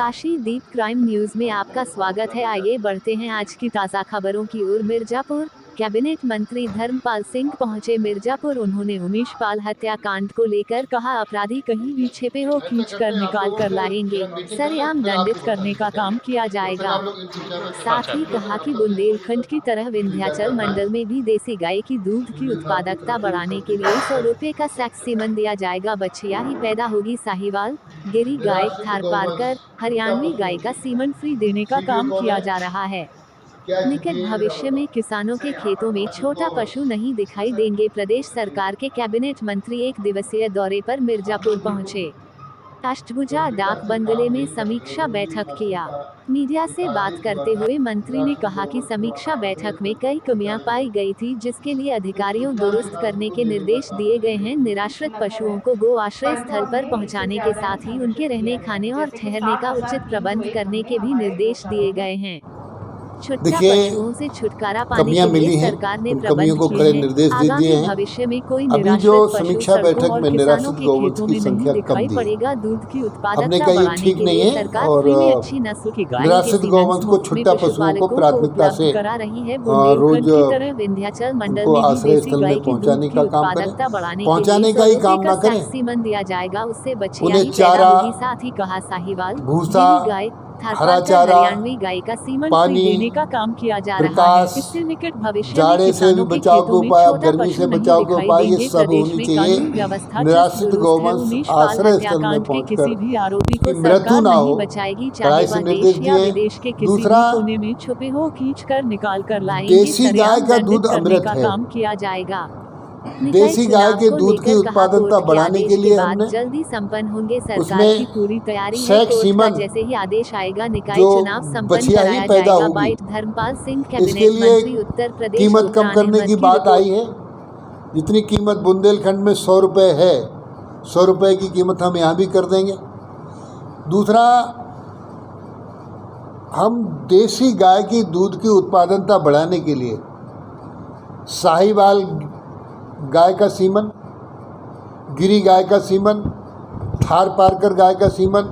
काशीदीप crime news में आपका स्वागत है। आइए बढ़ते हैं आज की ताज़ा खबरों की ओर। मिर्जापुर कैबिनेट मंत्री धर्मपाल सिंह पहुंचे मिर्जापुर। उन्होंने उमेश पाल हत्याकांड को लेकर कहा, अपराधी कहीं भी छिपे हो खींच कर निकाल कर लाएंगे, सरेआम दंडित करने का काम किया जाएगा। साथ ही कहा कि बुंदेलखंड की तरह विंध्याचल मंडल में भी देसी गाय की दूध की उत्पादकता बढ़ाने के लिए 100 रुपए का सैक्स सीमन दिया जाएगा। बछिया ही पैदा होगी साहिवाल, गिरी गाय, थारपारकर, हरियाणवी गाय का सीमन फ्री देने का काम किया जा रहा है। निकट भविष्य में किसानों के खेतों में छोटा पशु नहीं दिखाई देंगे। प्रदेश सरकार के कैबिनेट मंत्री एक दिवसीय दौरे पर मिर्जापुर पहुंचे। अष्टभुजा डाक बंगले में समीक्षा बैठक किया। मीडिया से बात करते हुए मंत्री ने कहा कि समीक्षा बैठक में कई कमियां पाई गई थी, जिसके लिए अधिकारियों दुरुस्त करने के निर्देश दिए गए हैं। निराश्रित पशुओं को गो आश्रय स्थल पर पहुंचाने के साथ ही उनके रहने, खाने और ठहरने का उचित प्रबंध करने के भी निर्देश दिए गए हैं। देखिए, से छुटकारा कमियां मिली हैं, उन कमियों को कड़े निर्देश दे दिए हैं। भविष्य में कोई अभी जो समीक्षा बैठक में निराश्रित गौवंश की संख्या कम दी, हमने कहा ये ठीक नहीं है और निराश्रित गौवंश को छुट्टा पशुओं को प्राथमिकता से रोज उनको आश्रय स्थल में पहुँचाने का काम करें, पहुँचाने का ही काम न करें। सीमन दिया जाएगा, उससे उन्हें चारा, साथ ही कहा साहिवाल, भूसा, हरा चारा, गाय का सीमन पानी देने का काम किया जा रहा है। इससे निकट भविष्य में जाड़े से भी बचाव के उपाय, गर्मी से बचाव के उपाय, ये सब होनी चाहिए। निराश्रित गौवंश आश्रय स्थल में पहुंचकर मृत्यु ना हो, कड़ाई से निर्देश दिए। दूसरा, छुपे हो खींच कर निकाल कर लाएंगे, देसी गाय का दूध अमृत है। काम किया जाएगा। देसी गाय के दूध की उत्पादकता बढ़ाने के लिए हमने जल्दी संपन्न होंगे, सरकार की पूरी तैयारी है। सीमन जैसे ही आदेश आएगा निकाय जो चुनाव संपन्न बछिया ही कराया पैदा जाएगा। होगी, धर्मपाल सिंह इसके लिए उत्तर प्रदेश कीमत कम करने की बात आई है। जितनी कीमत बुंदेलखंड में 100 रुपये है, 100 रुपये की कीमत हम यहाँ भी कर देंगे। दूसरा, हम देसी गाय की दूध की उत्पादकता बढ़ाने के लिए साहिवाल गाय का सीमन, गिरी गाय का सीमन, थारपारकर गाय का सीमन,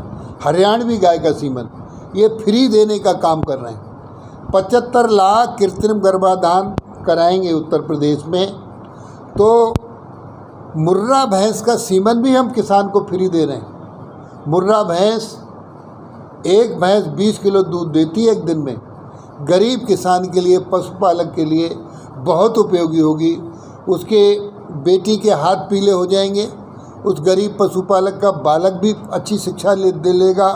हरियाणवी गाय का सीमन, ये फ्री देने का काम कर रहे हैं। 75 लाख कृत्रिम गर्भाधान कराएंगे उत्तर प्रदेश में। तो मुर्रा भैंस का सीमन भी हम किसान को फ्री दे रहे हैं। मुर्रा भैंस, एक भैंस 20 किलो दूध देती है एक दिन में। गरीब किसान के लिए, पशुपालक के लिए बहुत उपयोगी होगी। उसके बेटी के हाथ पीले हो जाएंगे, उस गरीब पशुपालक का बालक भी अच्छी शिक्षा दे लेगा।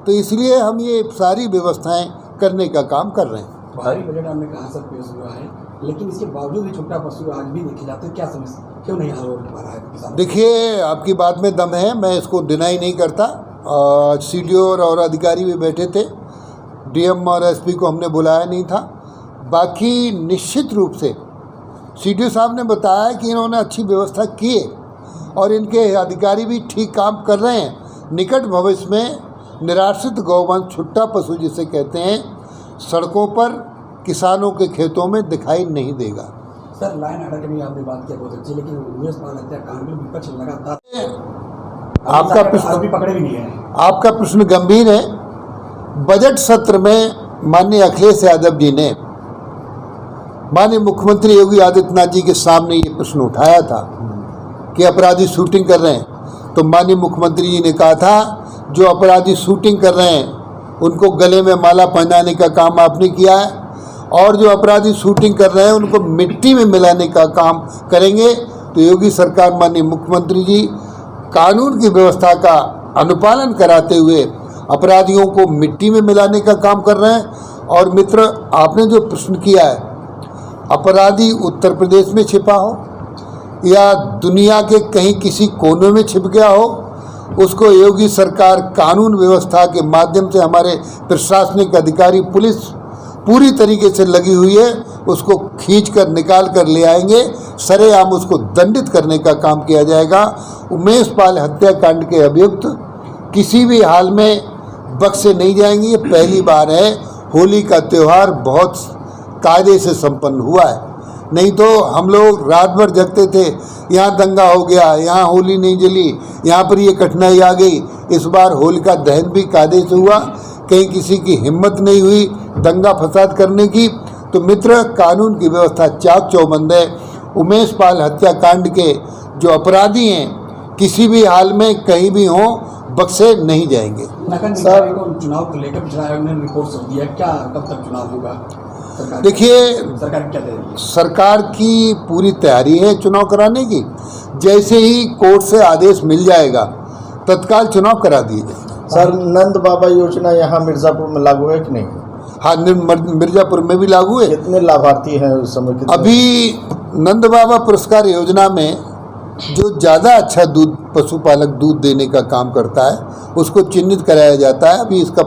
तो इसलिए हम ये सारी व्यवस्थाएं करने का काम कर रहे हैं। भारी बजट हमने कहा सब पेश हुआ है, लेकिन इसके बावजूद भी छोटा पशु आज भी देखे जाते हैं। क्या समस्या, क्यों नहीं हल हो पा रहा है? देखिए, आपकी बात में दम है, मैं इसको डिनाई नहीं करता। CDO और अधिकारी भी बैठे थे, DM और SP को हमने बुलाया नहीं था। बाकी निश्चित रूप से CDO साहब ने बताया कि इन्होंने अच्छी व्यवस्था की है और इनके अधिकारी भी ठीक काम कर रहे हैं। निकट भविष्य में निराश्रित गौवंश, छुट्टा पशु जिसे कहते हैं, सड़कों पर किसानों के खेतों में दिखाई नहीं देगा। सर, लाइन ऑर्डर की आपने बात किया बहुत अच्छी, लेकिन उमेश पाल हत्याकांड में विपक्ष लगातार आपका प्रश्न भी पकड़े भी नहीं है। आपका प्रश्न गंभीर है। बजट सत्र में माननीय अखिलेश यादव जी ने माननीय मुख्यमंत्री योगी आदित्यनाथ जी के सामने ये प्रश्न उठाया था कि अपराधी शूटिंग कर रहे हैं। तो माननीय मुख्यमंत्री जी ने कहा था, जो अपराधी शूटिंग कर रहे हैं उनको गले में माला पहनाने का काम आपने किया है, और जो अपराधी शूटिंग कर रहे हैं उनको मिट्टी में मिलाने का काम करेंगे। तो योगी सरकार, माननीय मुख्यमंत्री जी कानून की व्यवस्था का अनुपालन कराते हुए अपराधियों को मिट्टी में मिलाने का काम कर रहे हैं। और मित्र, आपने जो प्रश्न किया है, अपराधी उत्तर प्रदेश में छिपा हो या दुनिया के कहीं किसी कोने में छिप गया हो, उसको योगी सरकार कानून व्यवस्था के माध्यम से, हमारे प्रशासनिक अधिकारी, पुलिस पूरी तरीके से लगी हुई है, उसको खींचकर निकाल कर ले आएंगे, सरेआम उसको दंडित करने का काम किया जाएगा। उमेश पाल हत्याकांड के अभियुक्त किसी भी हाल में बख्शे नहीं जाएंगे। ये पहली बार है। होली का त्यौहार बहुत कायदे से संपन्न हुआ है, नहीं तो हम लोग रात भर जगते थे, यहाँ दंगा हो गया, यहाँ होली नहीं जली, यहाँ पर ये कठिनाई आ गई। इस बार होलिका दहन भी कायदे से हुआ, कहीं किसी की हिम्मत नहीं हुई दंगा फसाद करने की। तो मित्र, कानून की व्यवस्था चाक चौबंद है। उमेश पाल हत्याकांड के जो अपराधी हैं किसी भी हाल में कहीं भी हों बख्शे नहीं जाएंगे। सर चुनाव को लेकर पिछड़ा आयोग ने रिपोर्ट सौंप दिया, क्या कब तक चुनाव होगा? देखिए, सरकार क्या करेगी? सरकार की पूरी तैयारी है चुनाव कराने की। जैसे ही कोर्ट से आदेश मिल जाएगा तत्काल चुनाव करा दिए जाएंगे। सर, नंद बाबा योजना यहाँ मिर्जापुर में लागू है कि नहीं? हाँ, मिर्जापुर में भी लागू है। कितने लाभार्थी हैं उस समय? अभी नंद बाबा पुरस्कार योजना में जो ज़्यादा अच्छा दूध पशुपालक दूध देने का काम करता है उसको चिन्हित कराया जाता है। अभी इसका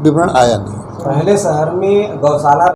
विवरण आया नहीं। पहले शहर में गौशाला